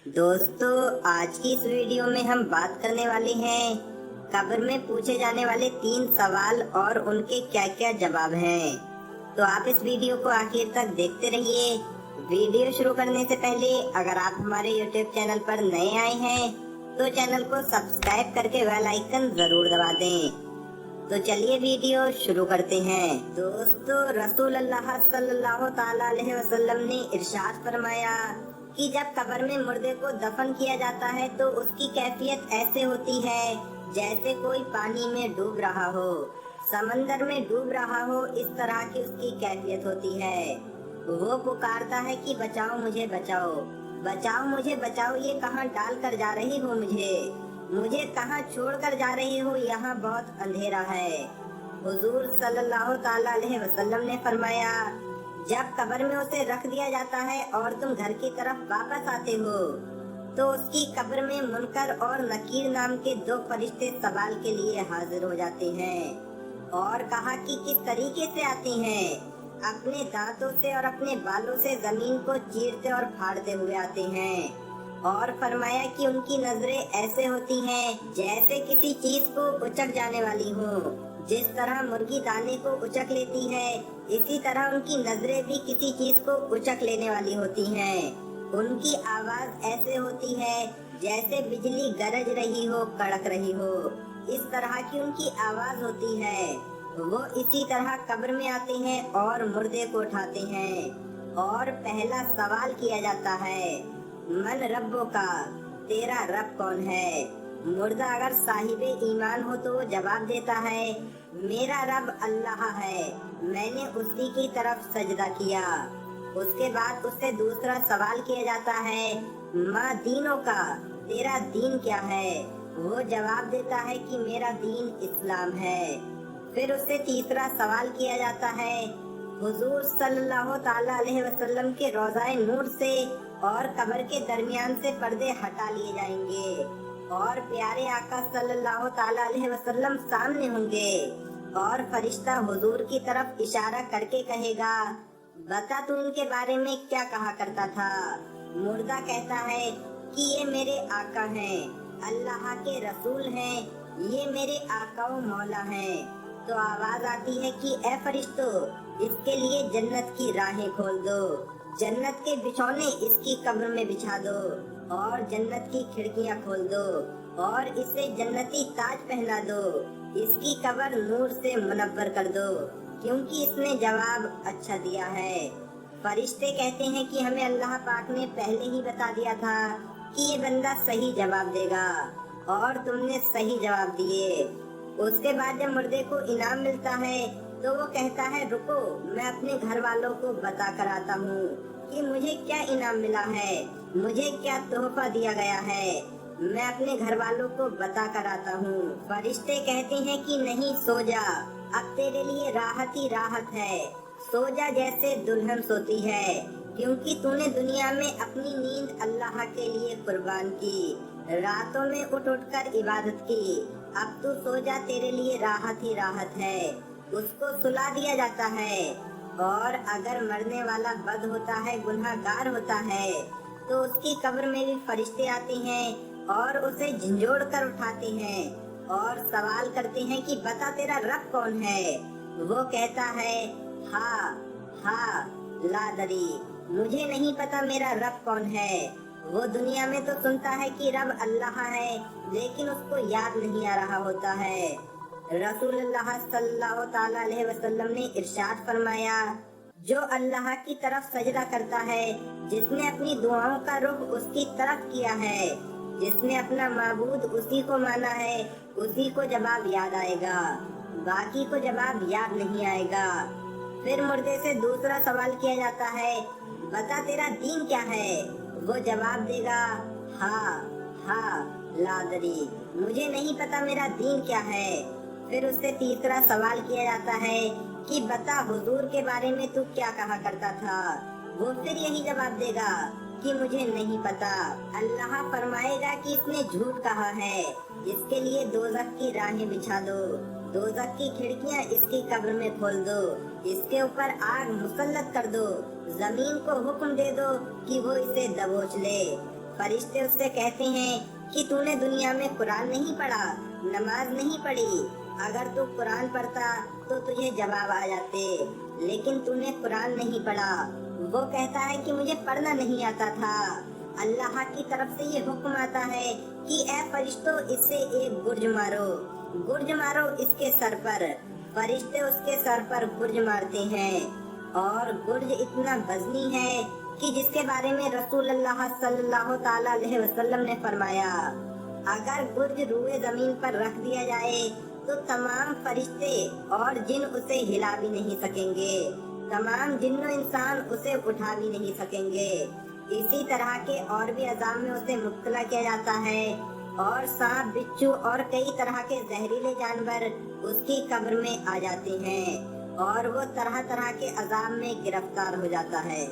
दोस्तों, आज की इस वीडियो में हम बात करने वाले हैं कब्र में पूछे जाने वाले 3 सवाल और उनके क्या क्या जवाब हैं। तो आप इस वीडियो को आखिर तक देखते रहिए। वीडियो शुरू करने से पहले अगर आप हमारे YouTube चैनल पर नए आए हैं तो चैनल को सब्सक्राइब करके बेल आइकन जरूर दबा दें। तो चलिए वीडियो शुरू करते हैं। दोस्तों, रसूल अल्लाह सल्लल्लाहु ताला अलैहि वसल्लम ने इरशाद फरमाया कि जब कब्र में मुर्दे को दफन किया जाता है तो उसकी कैफियत ऐसे होती है जैसे कोई पानी में डूब रहा हो, समंदर में डूब रहा हो, इस तरह की उसकी कैफियत होती है। वो पुकारता है कि बचाओ मुझे, बचाओ बचाओ मुझे, बचाओ, ये कहाँ डाल कर जा रही हो मुझे कहाँ छोड़ कर जा रही हो, यहाँ बहुत अंधेरा है। हुजूर सल्लल्लाहु ताला अलैहि वसल्लम ने फरमाया, जब कब्र में उसे रख दिया जाता है और तुम घर की तरफ वापस आते हो तो उसकी कब्र में मुनकर और नकीर नाम के 2 फरिश्ते सवाल के लिए हाजिर हो जाते हैं। और कहा कि किस तरीके से आते हैं? अपने दांतों से और अपने बालों से जमीन को चीरते और फाड़ते हुए आते हैं। और फरमाया कि उनकी नजरें ऐसे होती हैं जैसे किसी चीज को उचक जाने वाली हो। जिस तरह मुर्गी दाने को उचक लेती है, इसी तरह उनकी नजरें भी किसी चीज को उचक लेने वाली होती हैं। उनकी आवाज ऐसे होती है जैसे बिजली गरज रही हो, कड़क रही हो, इस तरह की उनकी आवाज होती है। वो इसी तरह कब्र में आते हैं और मुर्दे को उठाते हैं और पहला सवाल किया जाता है, मन रब्बो का, तेरा रब कौन है? मुर्दा अगर साहिबे ईमान हो तो वो जवाब देता है, मेरा रब अल्लाह है, मैंने उसी की तरफ सजदा किया। उसके बाद उससे दूसरा सवाल किया जाता है, माँ दीनों का, तेरा दीन क्या है? वो जवाब देता है कि मेरा दीन इस्लाम है। फिर उससे तीसरा सवाल किया जाता है, हुजूर सल्लल्लाहु ताला अलैहि वसल्लम के रोज़ाए नूर से और कब्र के दरमियान से पर्दे हटा लिए जाएंगे और प्यारे आका सल्लल्लाहु ताला अलैहि वसल्लम सामने होंगे और फरिश्ता हुजूर की तरफ इशारा करके कहेगा, बता तू इनके बारे में क्या कहा करता था? मुर्दा कहता है कि ये मेरे आका हैं, अल्लाह के रसूल हैं, ये मेरे आका व मौला हैं। तो आवाज आती है कि ए फरिश्तों, इसके लिए जन्नत की राहें खोल दो, जन्नत के बिछौने इसकी कब्र में बिछा दो और जन्नत की खिड़कियां खोल दो और इसे जन्नती ताज पहना दो, इसकी कब्र नूर से मुनव्वर कर दो क्योंकि इसने जवाब अच्छा दिया है। फरिश्ते कहते हैं कि हमें अल्लाह पाक ने पहले ही बता दिया था कि ये बंदा सही जवाब देगा और तुमने सही जवाब दिए। उसके बाद जब मुर्दे को इनाम मिलता है तो वो कहता है, रुको, मैं अपने घर वालों को बता कर आता हूँ कि मुझे क्या इनाम मिला है, मुझे क्या तोहफा दिया गया है, मैं अपने घर वालों को बता कर आता हूँ। फरिश्ते कहते हैं कि नहीं, सो जा, अब तेरे लिए राहत ही राहत है, सो जा जैसे दुल्हन सोती है, क्योंकि तूने दुनिया में अपनी नींद अल्लाह के लिए कुर्बान की, रातों में उठ उठ कर इबादत की, अब तू सो जा, तेरे लिए राहत ही राहत है। उसको सुला दिया जाता है। और अगर मरने वाला बद होता है, गुनहगार होता है, तो उसकी कब्र में भी फरिश्ते आते हैं और उसे झंझोड़ कर उठाते हैं और सवाल करते हैं कि बता तेरा रब कौन है? वो कहता है, हा ला दरी, मुझे नहीं पता मेरा रब कौन है। वो दुनिया में तो सुनता है कि रब अल्लाह है, लेकिन उसको याद नहीं आ रहा होता है। रसूलुल्लाह सल्लल्लाहु ताला अलैहि वसल्लम ने इरशाद फरमाया, जो अल्लाह की तरफ सजदा करता है, जिसने अपनी दुआओं का रुख उसकी तरफ किया है, जिसने अपना माबूद उसी को माना है, उसी को जवाब याद आएगा, बाकी को जवाब याद नहीं आएगा। फिर मुर्दे से दूसरा सवाल किया जाता है, बता तेरा दीन क्या है? वो जवाब देगा, हा लादरी, मुझे नहीं पता मेरा दीन क्या है। फिर उससे तीसरा सवाल किया जाता है कि बता हुजूर के बारे में तू क्या कहा करता था? वो फिर यही जवाब देगा कि मुझे नहीं पता। अल्लाह फरमाएगा कि इसने झूठ कहा है, इसके लिए दोज़ख की राहें बिछा दो, दोज़ख की खिड़कियां इसकी कब्र में खोल दो, इसके ऊपर आग मुसल्लत कर दो, जमीन को हुक्म दे दो कि वो इसे दबोच ले। फरिश्ते उससे कहते हैं कि तूने दुनिया में कुरान नहीं पढ़ा, नमाज नहीं पढ़ी। अगर तू कुरान पढ़ता तो तुझे जवाब आ जाते, लेकिन तूने कुरान नहीं पढ़ा। वो कहता है कि मुझे पढ़ना नहीं आता था। अल्लाह की तरफ से ये हुक्म आता है कि ए फरिश्तों, इससे एक गुर्ज मारो इसके सर पर। फरिश्ते उसके सर पर गुर्ज मारते हैं और गुर्ज इतना वजनी है कि जिसके बारे में रसूलुल्लाह सल्लल्लाहु ताला अलैहि वसल्लम ने फरमाया, अगर गुर्ज रूए जमीन पर रख दिया जाए तो तमाम फरिश्ते और जिन उसे हिला भी नहीं सकेंगे, तमाम जिन्नो इंसान उसे उठा भी नहीं सकेंगे। इसी तरह के और भी अज़ाब में उसे मुब्तला किया जाता है और सांप, बिच्छू और कई तरह के जहरीले जानवर उसकी कब्र में आ जाते हैं और वो तरह तरह के अज़ाब में गिरफ्तार हो जाता है।